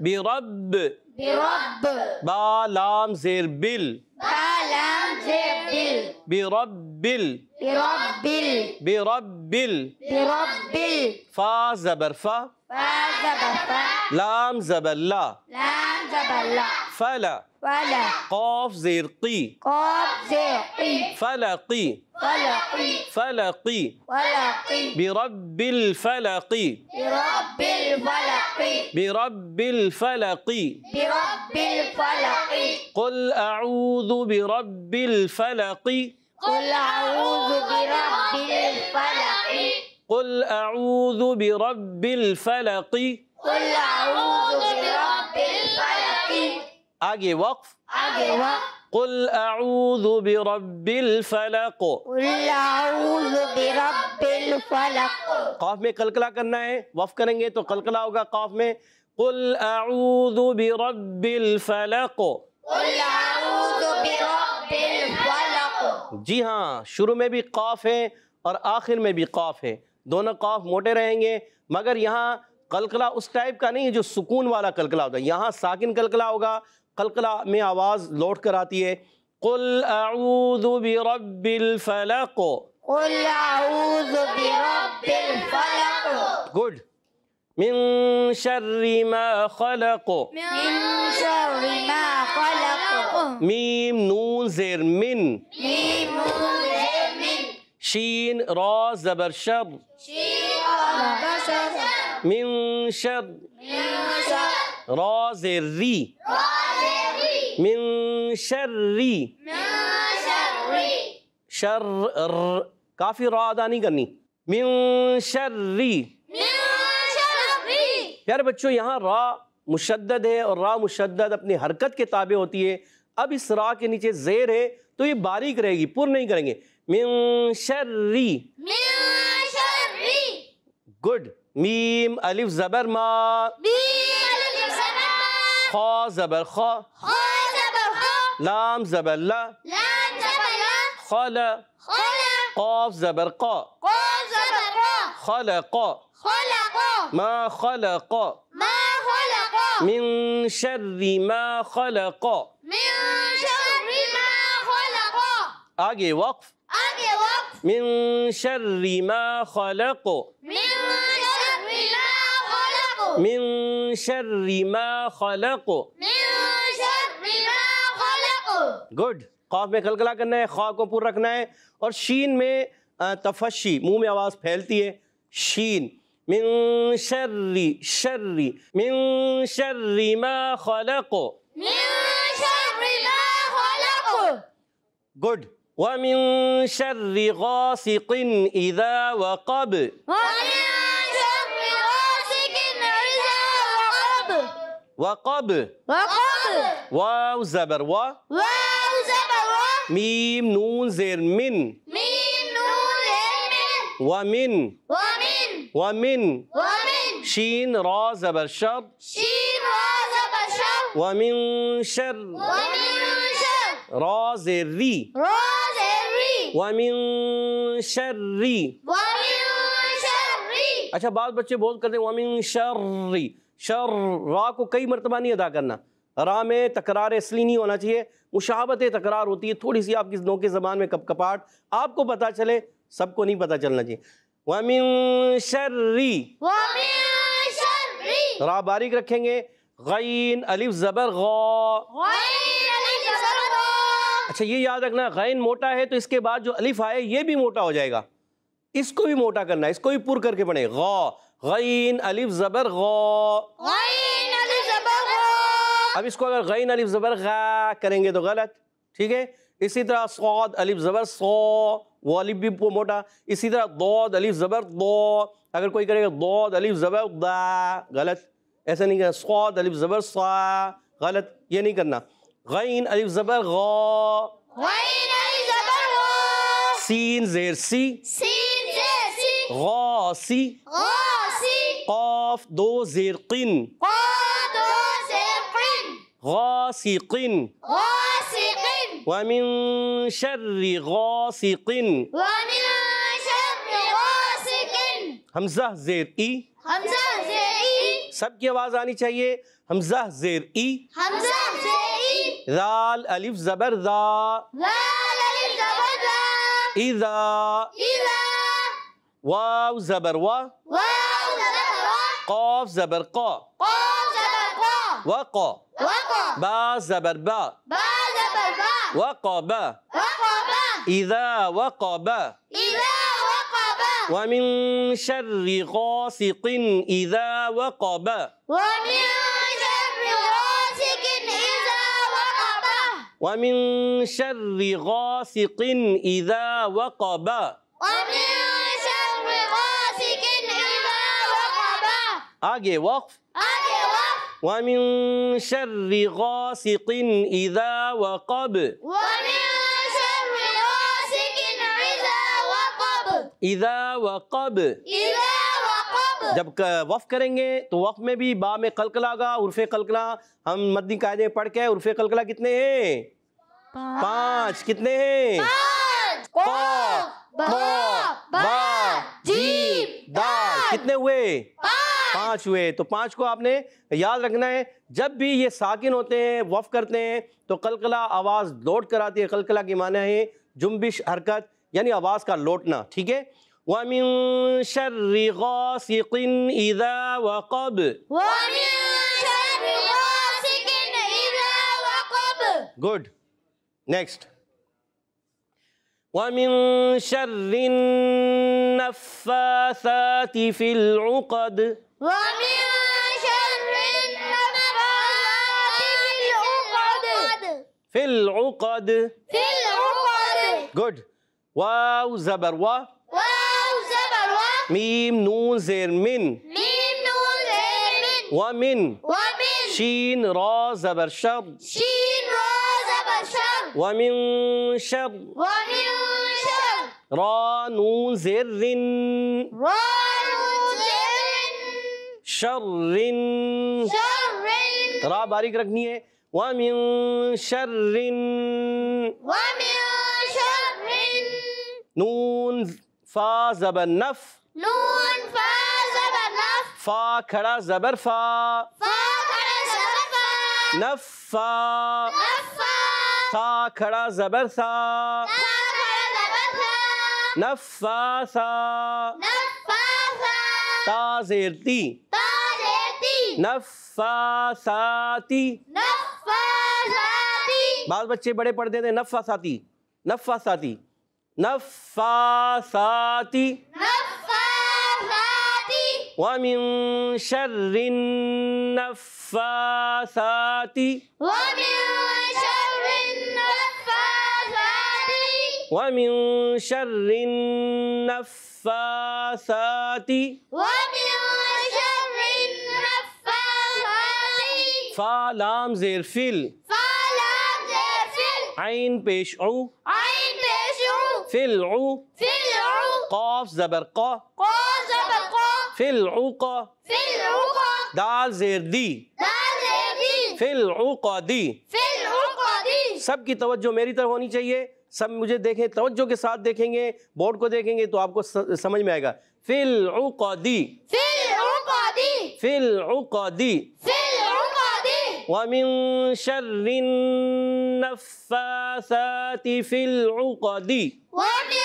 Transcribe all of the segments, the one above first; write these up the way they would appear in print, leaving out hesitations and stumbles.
برب برب با لام زیر بل لام زیر بل بربل بربل بربل بربل فا زبر فا فا زبر فا لام زبر لا لام زبر لا فلا فلا قاف زیر قی قاف زیر قی فلقی فلقی فلقی فلقی برب الفلق برب الفلق برب الفلق برب الفلق قل اعوذ برب الفلق قل أعوذ برب الفلق قل اعوذ برب الفلق قل أعوذ برب الفلق آگے وقف آگے وقت قل اعوذ برب الفلق قل أعوذ برب الفلق قاف میں قلقلہ کرنا ہے، وقف کریں گے تو قلقلہ ہوگا قاف میں قل اعوذ برب الفلق قل أعوذ برب الفلق جی ہاں، شروع میں بھی قاف ہے اور آخر میں بھی قاف ہے، دونوں قاف موٹے رہیں گے، مگر یہاں قلقلہ اس ٹائپ کا نہیں ہے جو سکون والا قلقلہ ہوتا ہے، یہاں ساکن قلقلہ ہوگا، قلقلہ میں آواز لوٹ کر آتی ہے قل اعوذ برب الفلق قل أعوذ برب الفلق گڈ من شر ما خلق من شر ما خلق میم نون زیر من ميم نون زير من شین را زبر شر شين بشر من شر من شر را زیر ری من شری من شر شر کافی را ادا نہیں کرنی من شری من شر پیارے بچوں یہاں را مشدد ہے اور را مشدد اپنی حرکت کے تابع ہوتی ہے، اب اس را کے نیچے زیر ہے تو یہ باریک رہے گی، پر نہیں کریں گے من شری من شر گڈ میم الف زبر ما بيم زبر خا زبر خا خا زبر خا لام زبر لا لام زبر لا خل خلا قاف زبر قا قاف زبر قا خلق خلق ما خلق ما خلق من شر ما خلق من شر ما خلق آگے وقف آگے وقت من شر ما خلق من شر ما خلق من شر ما خلق من شر ما خلق گڈ قاف میں قلقلہ کرنا ہے، خا کو پر رکھنا ہے، اور شین میں تفشی منہ میں آواز پھیلتی ہے شین من شر شر من شر ما خلق من شر ما خلق گڈ ومن شر غاسق اذا وقب ومن شر غاسق إذا وقب وقب وقب واو زبر وا واو زبر و میم نون زیر من ميم نون زير من ومن ومن ومن ومن شین را زبر شر شين را زبر شر ومن شر ومن شر را زیر ری را زير ري ومن شر ومن شر اچھا بعض بچے بول کرتے ہیں ومن شر شر را کو کئی مرتبہ نہیں ادا کرنا، را میں تکرار اصلی نہیں ہونا چاہیے، مشابہت تکرار ہوتی ہے، تھوڑی سی آپ کی نوک زبان میں کپ کپاٹ آپ کو پتہ چلے، سب کو نہیں پتہ چلنا چاہیے ومن شر ومن شر را باریک رکھیں گے غین الف زبر غا غين الف زبر غا اچھا یہ یاد رکھنا غین موٹا ہے تو اس کے بعد جو الف آئے یہ بھی موٹا ہو جائے گا، اس کو بھی موٹا کرنا ہے، اس کو بھی پر کر کے پڑھیں غا غین الف زبر غا غين الف زبر غا اب اس کو اگر غین الف زبر غا کریں گے تو غلط، ٹھیک ہے، اسی طرح صاد الف زبر صا وہ الف بھی موٹا، اسی طرح ضاد الف زبر ضا اگر کوئی کرے گا ضاد الف زبر ضا غلط، ایسا نہیں کرنا، صاد الف زبر صا غلط، یہ نہیں کرنا، غین الف زبر غا غين الف زبر غا سین زیر سی سين زير سي غا سی غاسي قاف دو زیر قن قاد زير قن غاسقن غاسق ومن شر غاسق ومن شر غاسق حمزہ زیر ای حمزہ زیر ای سب کی آواز آنی چاہیے، حمزہ زیر ای، حمزہ سے ای، ذال الف زبر ذا، ذال الف زبر ذا، اذا، اذا، واو زبر وا، واو زبر وا، قاف زبر قا، قاف زبر قا، وقا، وقا، با زبر با، با زبر با، وقبا، وقبا، اذا وقبا، اذا وقبا، ومن شر غاسق اذا وقبا، ومن شر غاسق إذا وقبا، ومن شر غاسق اذا وقبا. ومن شر غاسق إذا وقبا. آگے وقف. آگے وقف. ومن شر غاسق اذا وقب، ومن شر غاسق إذا وقب، اذا وقب. إذا وقب. جب وقف کریں گے تو وقف میں بھی با میں قلقلہ گا، عرف قلقلہ ہم مدنی قاعدے پڑھ کے عرف قلقلہ کتنے ہیں؟ 5. کتنے ہیں؟ 5. قاف، با، با، جیم، دال. کتنے ہوئے؟ 5 ہوئے. تو 5 کو آپ نے یاد رکھنا ہے. جب بھی یہ ساکن ہوتے ہیں وقف کرتے ہیں تو قلقلہ آواز لوٹ کر آتی ہے. قلقلہ کے معنی ہے جنبش، حرکت، یعنی آواز کا لوٹنا. ٹھیک ہے. وَمِن شَرِّ غَاسِقٍ إِذَا وَقَبَ. ومن شر غاسق إذا وقب. گڈ. نیکسٹ. وَمِن شَرِّ النَّفَّاثَاتِ فِي الْعُقَدِ. ومن شر النفاثات فِي الْعُقَدِ. في العقد. گڈ. واو زبر وا، واو زبر وا، میم نون زیر من، ميم نون زير من، ومن. ومن. شین را زبر شر، شين را زبر شر، ومن شر. ومن شر. را نون زیر رن، را نون زير شر. شر. را باریک رکھنی ہے. ومن شر. ومن شر. نون فا زبر نف، نون فا زبر نف، فا کھڑا زبر فا، فا کھڑا زبر فا، نف فا. نفا، سا کھڑا زبر سا، سا کھڑا زبر سا، نف فا سا. نفا سا، تا زیر تی، تا زیتی، نف فا ساتی. نفا ساتی، بعض بچے بڑے پڑھتے تھے نفا ساتی، نفا ساتی، نفا ساتی. نفا ساتی، ومن شر النفاثات. ومن شر النفاثات، ومن شر النفاثات. ومن شر النفاثات. فا لام زیر فل، فا لام زیر فل، عین پیش عو، عین پیش عو، فل عو. فل عو، قاف زبر قا، قاف زبر قا، فل عوقا. فل عقا، دال زیر دی، دال زیر دی، فل عوقا دی. فل عقدی. سب کی توجہ میری طرف ہونی چاہیے. سب مجھے دیکھیں، توجہ کے ساتھ دیکھیں گے، بورڈ کو دیکھیں گے تو آپ کو سمجھ میں آئے گا. فل عقدی، فل عقدی، فل عقدی. فل عقدی. ومن شر النفاثات في العقد. ومن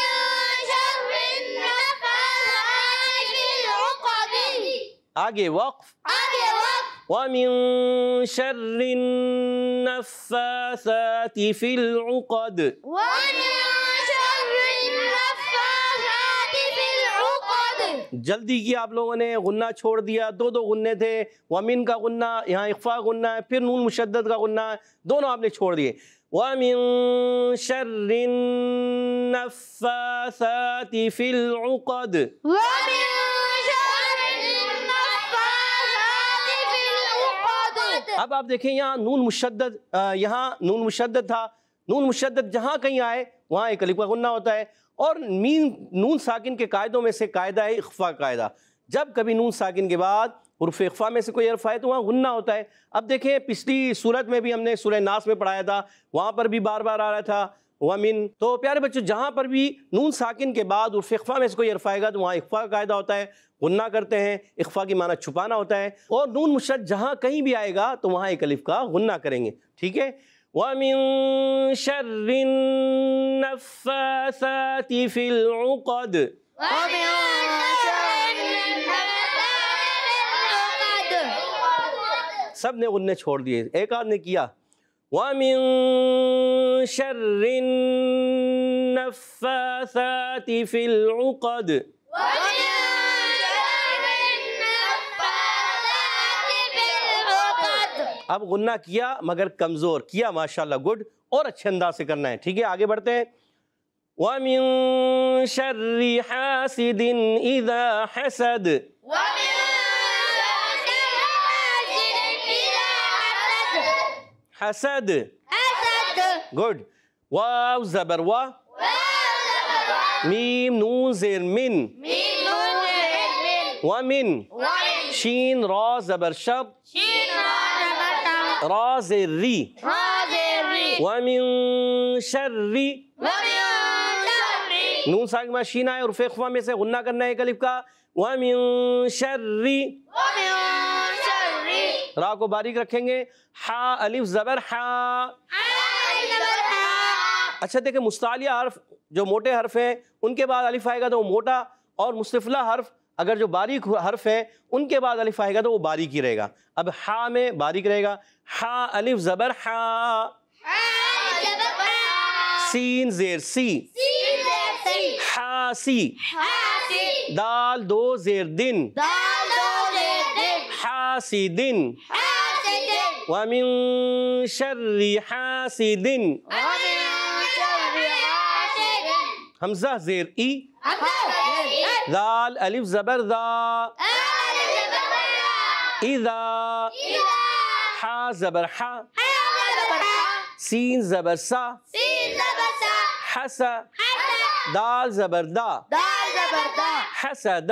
شر النفاثات في العقد. آگے وقف. آگے وقف. ومن شر النفاثات في العقد. ومن شر النفاثات في العقد. جلدی کی آپ لوگوں نے غنہ چھوڑ دیا. 2 غنے تھے. ومن کا غنہ، یہاں اخفا غنہ ہے، پھر نون مشدد کا غنہ ہے، دونوں آپ نے چھوڑ دیے. ومن شر النفاثات في العقد. ومن شر النفاثات في العقد. اب آپ دیکھیں یہاں نون مشدد، یہاں نون مشدد تھا. نون مشدد جہاں کہیں آئے وہاں ایک الف کا غنہ ہوتا ہے. اور نون ساکن کے قاعدوں میں سے قاعدہ ہے اخفا قاعدہ. جب کبھی نون ساکن کے بعد حرف اخفا میں سے کوئی حرف آئے تو وہاں غنہ ہوتا ہے. اب دیکھیں پچھلی صورت میں بھی ہم نے سورہ ناس میں پڑھایا تھا، وہاں پر بھی بار بار آ رہا تھا ومن. تو پیارے بچوں جہاں پر بھی نون ساکن کے بعد عرف اخفا میں سے کوئی حرف آئے گا تو وہاں اخفا کا قاعدہ ہوتا ہے، غنہ کرتے ہیں. اخفا کی معنی چھپانا ہوتا ہے. اور نون مشدد جہاں کہیں بھی آئے گا تو وہاں ایک الف کا غنہ کریں گے. ٹھیک ہے. وَمِن شَرِّ النَّفَّاثَاتِ فِي الْعُقَدِ. سب نے غنے چھوڑ دیے، ایک آدھ نے کیا. وَمِن شَرِّ النَّفَّاثَاتِ فِي الْعُقَدِ. اب غنہ کیا مگر کمزور کیا، ماشاءاللہ گڈ، اور اچھے انداز سے کرنا ہے. ٹھیک ہے آگے بڑھتے ہیں. وَمِن شَرِّ حَاسِدٍ إِذَا حَسَدَ. حسد گڈ. واو زبر وا، میم نون زیر من، ومن. شین را زبر شب، را زیر ری. ومن شر، نون ساکن میں شین آئے، عرف اخفا میں سے غنہ کرنا ہے ایک الف کا. ومن شر، را کو باریک رکھیں گے. حا الف زبر حا. اچھا دیکھیں مستعلیہ حرف جو موٹے حرف ہیں ان کے بعد الف آئے گا تو وہ موٹا، اور مستفلہ حرف اگر جو باریک حرف ہیں ان کے بعد الف آئے گا تو وہ باریک ہی رہے گا. اب حا میں باریک رہے گا. حا الف زبر حا. سین زیر سی، حاسی. دال دو زیر دن، حاسدن. ومن شر حاسد. حمزہ زیر ای، ذال الف زبر ذا. اذا، حا زبر حا، سین زبر سا، حسا. دال زبر دا، حسد.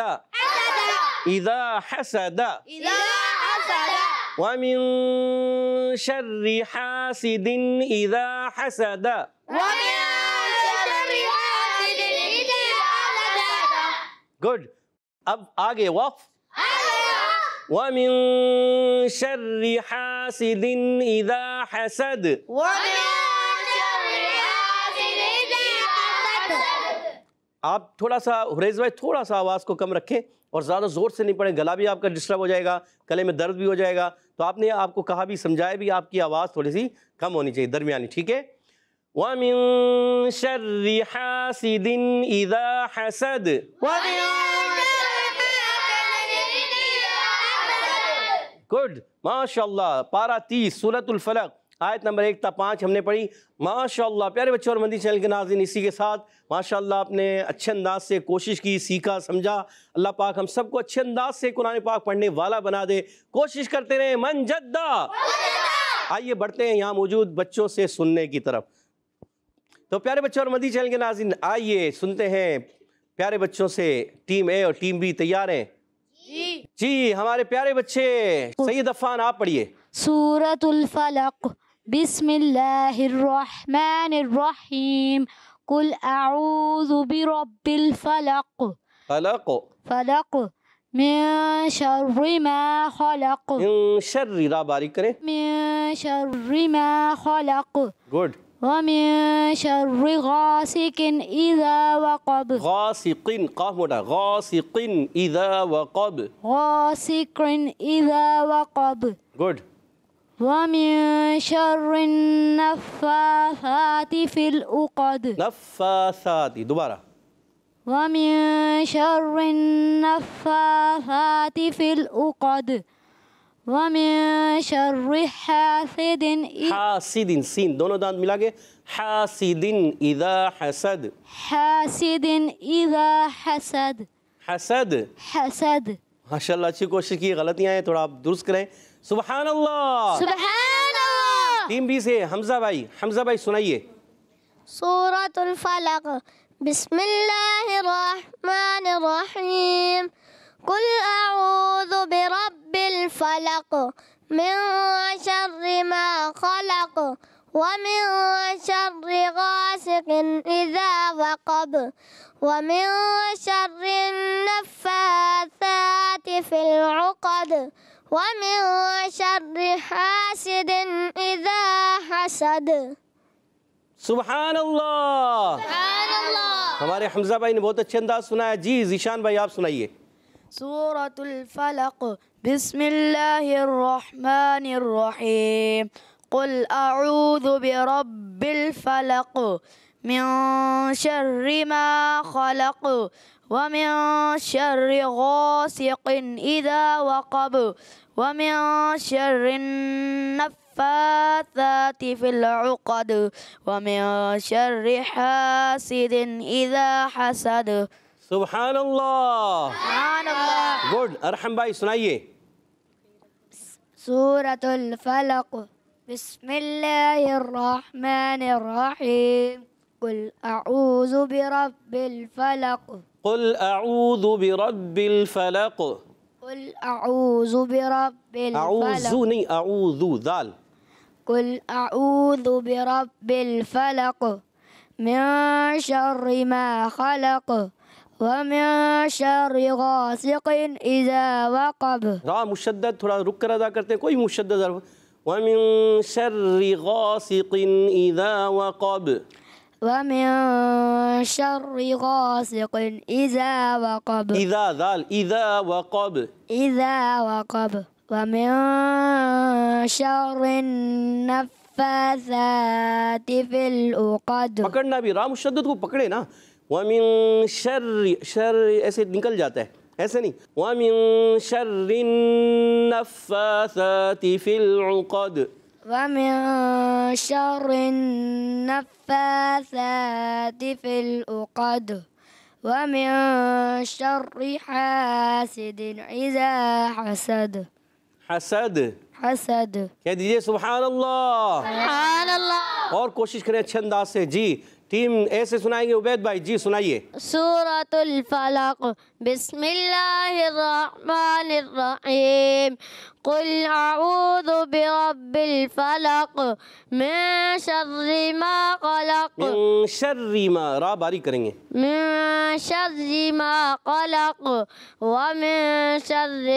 اذا حسد. ومن شر حاسد اذا حسد. گڈ. اب آگے وقف. ومن شر حاسد اذا حسد. آپ تھوڑا سا حریض بھائی تھوڑا سا آواز کو کم رکھیں اور زیادہ زور سے نہیں پڑھیں، گلا بھی آپ کا ڈسٹرب ہو جائے گا، گلے میں درد بھی ہو جائے گا. تو آپ نے آپ کو کہا بھی سمجھایا بھی آپ کی آواز تھوڑی سی کم ہونی چاہیے، درمیانی. ٹھیک ہے. وَمِن شَرِّ حَاسِدٍ إِذَا حَسَدَ. گڈ ماشاءاللہ. پارہ 30 سورۃ الفلق آیت نمبر 1 تا 5 ہم نے پڑھی. ماشاءاللہ پیارے بچوں اور مدنی چینل کے ناظرین، اسی کے ساتھ ماشاءاللہ آپ نے اچھے انداز سے کوشش کی، سیکھا، سمجھا. اللہ پاک ہم سب کو اچھے انداز سے قرآن پاک پڑھنے والا بنا دے. کوشش کرتے رہیں. من جدہ. آئیے بڑھتے ہیں یہاں موجود بچوں سے سننے کی طرف. تو پیارے بچوں اور مدنی چینل کے ناظرین آئیے سنتے ہیں پیارے بچوں سے. ٹیم اے اور ٹیم بی تیار ہیں؟ جی ہمارے پیارے بچے. سید عفان آپ پڑھیے. سورۃ الفلق. بسم اللہ الرحمن الرحیم. قل اعوذ برب الفلق. فلق من شر ما خلق. من شر، را باریک کریں. من شر ما خلق. گڈ. ومن شر غاسق اذا وقب. غاسق، قاف موٹا. غاسق اذا وقب. غاسق اذا وقب. گڈ. ومن شر النفاثات في العقد. نفاثات، دوبارہ. ومن شر النفاثات في العقد. ومن شر حاسد. حاسد، سین دونوں دانت ملا کے. حاسد اذا حسد. حاسد اذا حسد. حسد. حسد. ماشاءاللہ اچھی کوشش کی. غلطیاں ہیں تھوڑا آپ درست کریں. سبحان اللہ. سبحان اللہ. ٹیم بی سے حمزہ بھائی. حمزہ بھائی سنائیے. سورۃ الفلق. بسم اللہ الرحمن الرحیم. قل اعوذ برب الفلق من شر ما خلق ومن شر غاسق إذا وقب ومن شر النفاثات في العقد ومن شر حاسد إذا حسد. سبحان اللہ. ہمارے حمزہ بھائی نے بہت اچھے انداز سنایا. جی ذیشان بھائی آپ سنائیے. سورة الفلق. بسم الله الرحمن الرحيم. قل أعوذ برب الفلق من شر ما خلق ومن شر غاسق إذا وقب ومن شر النفاثات في العقد ومن شر حاسد إذا حسد. سبحان اللہ. سبحان اللہ. گڈ. ارحم بھائی سنائیے. سورة الفلق. بسم الله الرحمن الرحيم. قل أعوذ برب الفلق. قل اعوذ برب الفلق. قل أعوذ برب اعوذ الفلق. نہیں اعوذ ذال. قل أعوذ برب الفلق من شر ما خلق ومن شر غاسق إذا وقب. را مشدد تھوڑا رک کر ادا کرتے ہیں. کوئی مشدد حرف. ومن شر غاسق اذا وقب. ومن شر غاسق إذا وقب. اذا ذال اذا وقب. إذا وقب. ومن شر النفاثات في العقد. پکڑنا بھی را مشدد کو پکڑے نا. ومن شر شر ایسے نکل جاتا ہے ایسے نہیں. ومن شر النفاثات في العقد. ومن شر النفاثات في العقد ومن شر حاسد إذا حسد. حسد. حسد. کہہ دیجئے سبحان اللہ. سبحان اللہ. اور کوشش کریں اچھے انداز سے. جی ٹیم ایسے سنائیں گے. عبید بھائی جی سنائیے. سورة الفلق. بسم الله الرحمن الرحيم. قل أعوذ برب الفلق من شر ما خلق من شر ما را باری کریں گے. من شر ما خلق ومن شر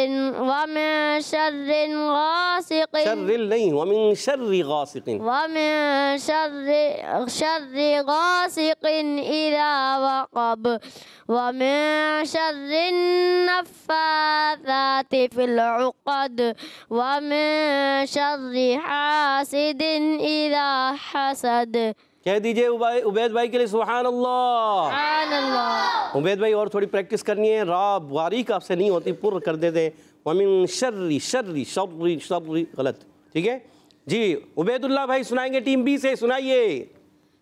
غاسق شر نہیں ومن شر غاسق. ومن شر غاسق إذا وقب ومن شر النفاثات في العقد ومن شر حاسد إذا حسد. کہہ دیجئے عبید بھائی کے لیے سبحان اللہ. سبحان اللہ. عبید بھائی اور تھوڑی پریکٹس کرنی ہے. را باریک آپ سے نہیں ہوتی پر کر دیتے. ومن شر شر شر شر غلط. ٹھیک ہے جی. عبید اللہ بھائی سنائیں گے. ٹیم بی سے سنائیے.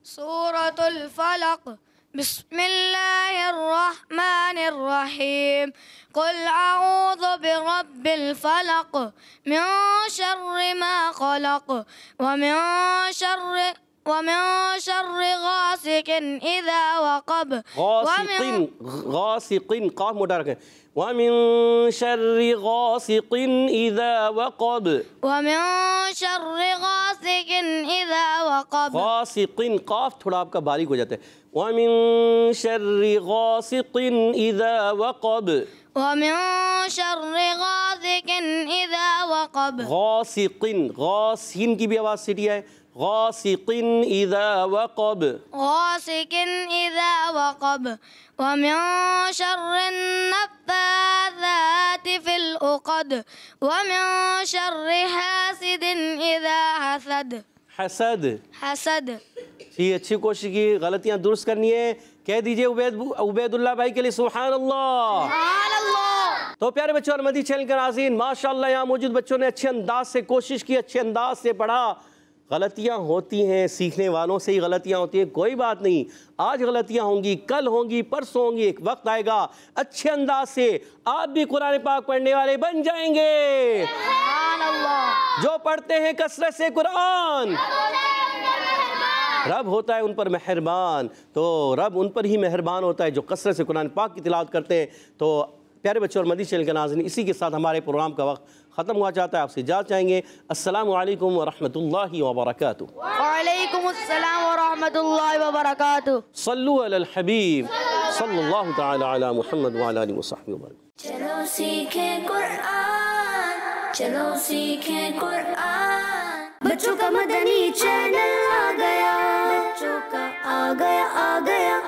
سورة الفلق. بسم الله الرحمن الرحيم. قل أعوذ برب الفلق من شر ما خلق ومن شر غاسق إذا وقب. غاسق قاف موٹا رکھیں. ومن شر غاسق إذا وقب. ومن شر غاسق إذا وقب. غاسق قاف تھوڑا آپ کا باریک ہو جاتا ہے. ومن شر غاسق إذا وقب. ومن شر غاسق إذا وقب. غاسق غاسین کی بھی آواز سیٹھی ہے. غاسق إذا وقب. غاسق إذا وقب. ومن شر النفاثات في العقد ومن شر حاسد إذا حسد. حسد. حسد. جی اچھی کوشش کی. غلطیاں درست کرنی ہے. کہہ دیجئے عبید اللہ بھائی کے لیے سبحان اللہ. سبحان اللہ. تو پیارے بچوں اور مدی چینل کے ناظرین ماشاءاللہ یہاں موجود بچوں نے اچھے انداز سے کوشش کی, اچھے انداز سے پڑھا. غلطیاں ہوتی ہیں, سیکھنے والوں سے ہی غلطیاں ہوتی ہیں. کوئی بات نہیں, آج غلطیاں ہوں گی, کل ہوں گی, پرسوں ہوں گی. ایک وقت آئے گا اچھے انداز سے آپ بھی قرآن پاک پڑھنے والے بن جائیں گے. سبحان اللہ. جو پڑھتے ہیں کثرت سے قرآن رب ہوتا ہے ان پر مہربان. تو رب ان پر ہی مہربان ہوتا ہے جو کثرت سے قرآن پاک کی تلاوت کرتے ہیں. تو پیارے بچوں اور مدی چینل کے ناظرین اسی کے ساتھ ہمارے پروگرام کا وقت ختم ہوا چاہتا ہے، آپ سے اجازت چاہیں گے۔ السلام علیکم ورحمۃ اللہ وبرکاتہ۔ وعلیکم السلام ورحمۃ اللہ وبرکاتہ۔ صلو علی الحبیب صلی اللہ تعالی علی محمد وعلی آلہ وصحبہ وبرکاتہ۔ چلو سیکھیں قرآن، چلو سیکھیں قرآن، بچوں کا مدنی چینل آ گیا، بچوں کا آ گیا